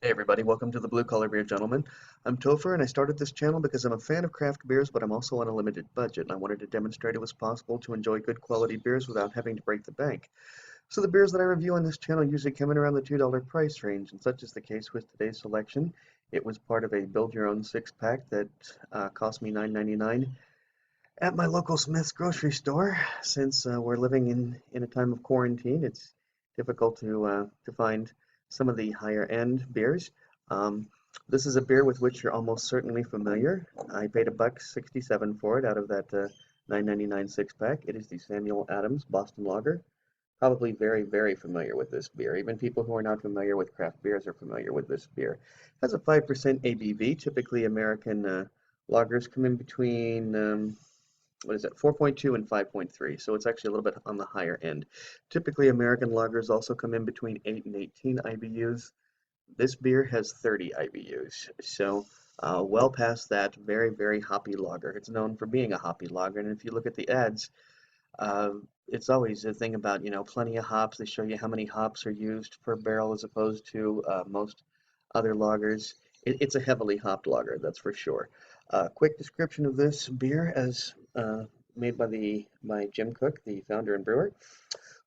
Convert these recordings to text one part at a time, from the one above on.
Hey everybody, welcome to the Blue Collar Beer Gentleman. I'm Topher and I started this channel because I'm a fan of craft beers, but I'm also on a limited budget and I wanted to demonstrate it was possible to enjoy good quality beers without having to break the bank. So the beers that I review on this channel usually come in around the $2 price range, and such is the case with today's selection. It was part of a build your own six-pack that cost me $9.99 at my local Smith's grocery store. Since we're living in a time of quarantine, it's difficult to find some of the higher end beers. Um, this is a beer with which you're almost certainly familiar. I paid a buck 67 for it out of that 9.99 six pack. It is the Samuel Adams Boston Lager. Probably very familiar with this beer. Even people who are not familiar with craft beers are familiar with this beer. It has a 5% ABV. Typically, American lagers come in between what is it, 4.2 and 5.3, so it's actually a little bit on the higher end. Typically, American lagers also come in between 8 and 18 IBUs. This beer has 30 IBUs, so well past that very hoppy lager. It's known for being a hoppy lager, and if you look at the ads, uh, it's always a thing about, plenty of hops. They show you how many hops are used per barrel as opposed to most other lagers. It's a heavily hopped lager, that's for sure. Quick description of this beer as made by Jim Cook, the founder and brewer.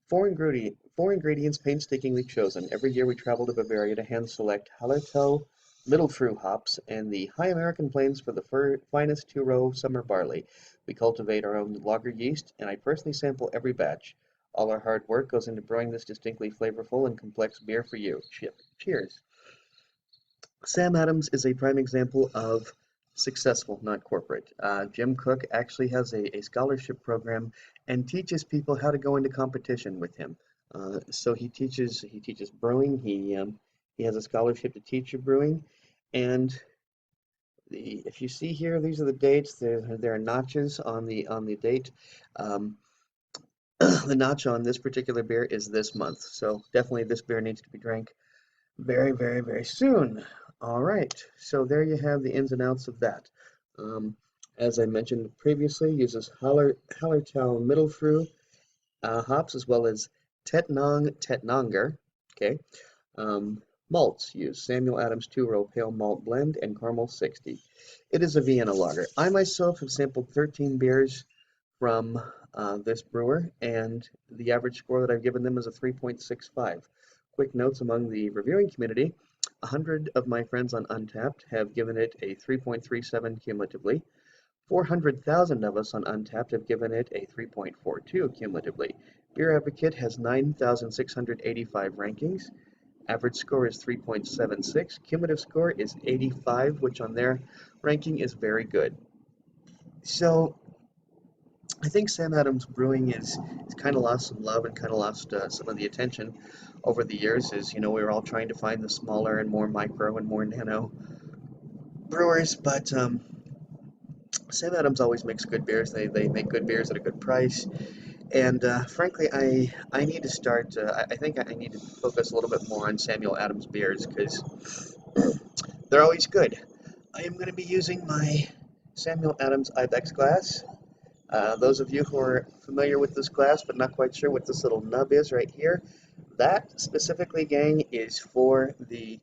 Four ingredients painstakingly chosen. Every year we travel to Bavaria to hand select Hallertau Mittelfrüh hops and the High American Plains for the finest two-row summer barley. We cultivate our own lager yeast, and I personally sample every batch. All our hard work goes into brewing this distinctly flavorful and complex beer for you. Cheers. Sam Adams is a prime example of successful, not corporate. Jim Cook actually has a scholarship program and teaches people how to go into competition with him. So he teaches brewing. He has a scholarship to teach you brewing, and if you see here, these are the dates. There are notches on the date. Um, the notch on this particular beer is this month, so definitely this beer needs to be drank very soon. All right, so there you have the ins and outs of that. Um, as I mentioned previously, uses Hallertau Mittelfrüh hops as well as Tettnanger. Okay, malts use Samuel Adams 2-row pale malt blend and caramel 60. It is a Vienna lager. I myself have sampled 13 beers from this brewer, and the average score that I've given them is a 3.65. Quick notes among the reviewing community: 100 of my friends on Untappd have given it a 3.37 cumulatively. 400,000 of us on Untappd have given it a 3.42 cumulatively. Beer Advocate has 9,685 rankings. Average score is 3.76. Cumulative score is 85, which on their ranking is very good. So I think Sam Adams Brewing is kind of lost some love and kind of lost some of the attention over the years. As you know, we were all trying to find the smaller and more micro and more nano brewers, but Sam Adams always makes good beers. They make good beers at a good price, and frankly, I need to start. I think I need to focus a little bit more on Samuel Adams beers because they're always good. I am going to be using my Samuel Adams Ibex glass. Those of you who are familiar with this glass but not quite sure what this little nub is right here, that specifically, gang, is for the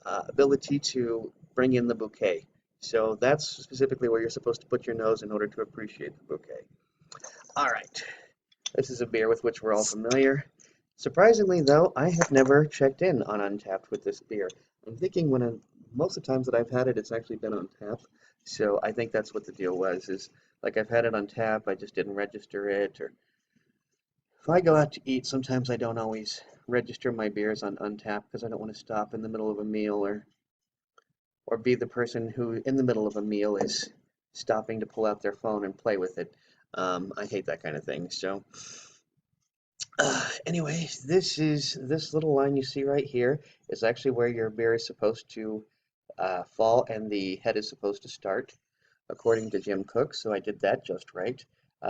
ability to bring in the bouquet. So that's specifically where you're supposed to put your nose in order to appreciate the bouquet. All right, this is a beer with which we're all familiar. Surprisingly, though, I have never checked in on Untapped with this beer. I'm thinking most of the times that I've had it, it's actually been on tap. So I think that's what the deal was, is like I've had it on tap, I just didn't register it, or if I go out to eat, sometimes I don't always register my beers on Untapped because I don't want to stop in the middle of a meal or be the person who in the middle of a meal is stopping to pull out their phone and play with it. I hate that kind of thing. So anyway, this little line you see right here is actually where your beer is supposed to fall and the head is supposed to start, according to Jim Cook. So I did that just right.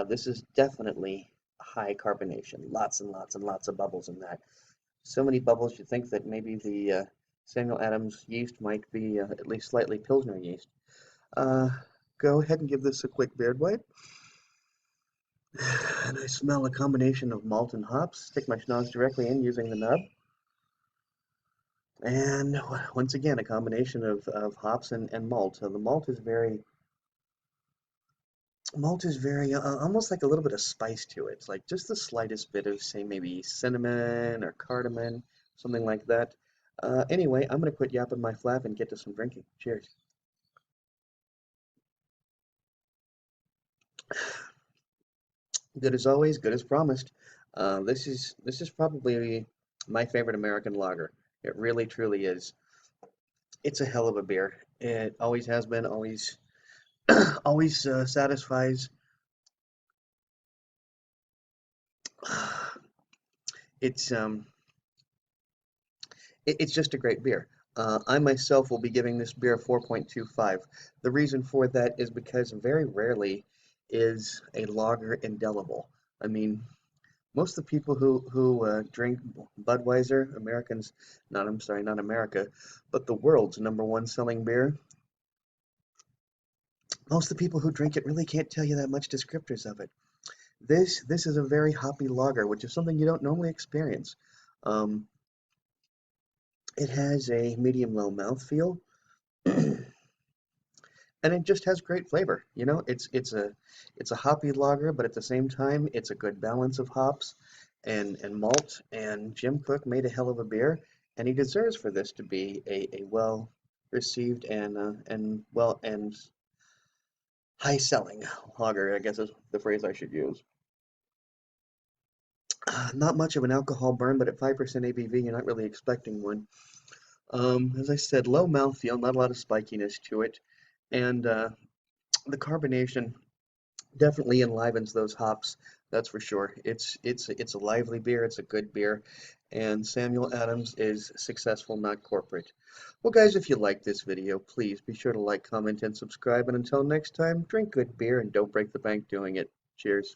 This is definitely high carbonation. Lots and lots of bubbles in that. So many bubbles you think that maybe the Samuel Adams yeast might be at least slightly Pilsner yeast. Uh, Go ahead and give this a quick beard wipe. And I smell a combination of malt and hops. Stick my schnoz directly in using the nub. And once again, a combination of hops and malt. So the malt is very almost like a little bit of spice to it. It's like just the slightest bit of, say, maybe cinnamon or cardamom, something like that. Anyway, I'm gonna quit yapping my flap and get to some drinking. Cheers. Good as always, good as promised. This is probably my favorite American lager. It really truly is. It's a hell of a beer. It always has been, always always satisfies. It's it's just a great beer. I myself will be giving this beer 4.25. The reason for that is because very rarely is a lager indelible. I mean, most of the people who drink Budweiser, Americans, not I'm sorry, not America, but the world's number one selling beer, most of the people who drink it really can't tell you that much descriptors of it. This is a very hoppy lager, which is something you don't normally experience. Um, it has a medium low mouthfeel, and it just has great flavor. You know, it's a hoppy lager, but at the same time, it's a good balance of hops and malt. And Jim Cook made a hell of a beer, and he deserves for this to be a well received and well and high selling lager, I guess is the phrase I should use. Not much of an alcohol burn, but at 5% ABV, you're not really expecting one. As I said, low mouthfeel, not a lot of spikiness to it, and the carbonation definitely enlivens those hops. That's for sure. It's a lively beer. It's a good beer, and Samuel Adams is successful, not corporate. Well, guys, if you like this video, please be sure to like, comment, and subscribe. And until next time, drink good beer and don't break the bank doing it. Cheers.